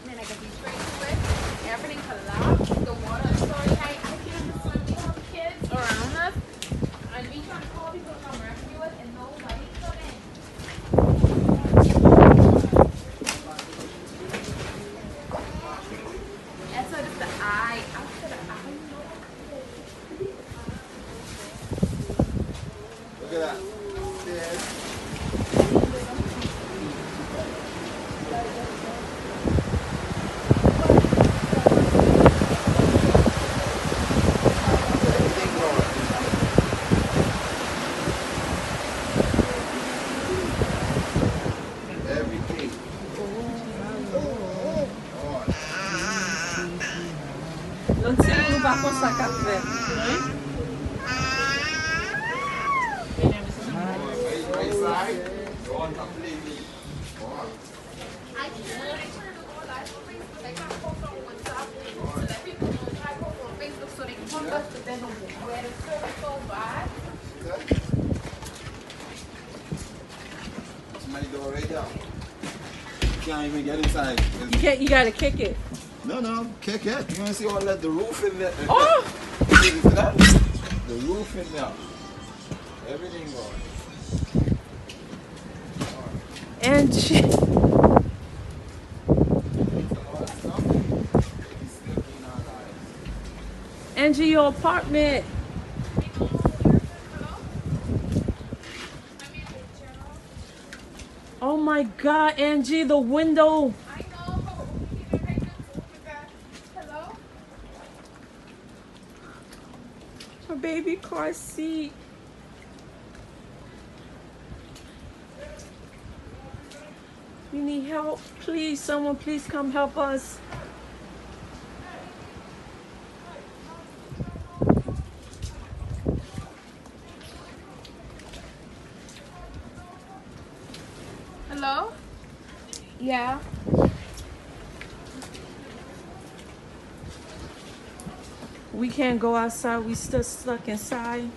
apartment. I can be straight to it. Everything collapsed. The water is so high. I can't understand. We have kids around us. And we trying to call people to come rescue us and nobody's coming. And so it's the eye. After the eye, Look at that. Yes. Everything. Não sei como vai postar café. Right side. Go on completely. I can't go live on Facebook. I can't post on WhatsApp to let people know. Try to post on Facebook so they can come back to them where the service so bad. Somebody go right down. Can't even get inside. You can't. You gotta kick it. No, kick it. You want to see all that? The roof in there. Oh! See that? The roof in there. Everything gone. And she. Angie, your apartment. Oh my God, Angie, the window. I know, but we need to make this move with that. Hello? Her baby car seat. We need help. Please, someone please come help us. Hello? Yeah. We can't go outside. We still stuck inside.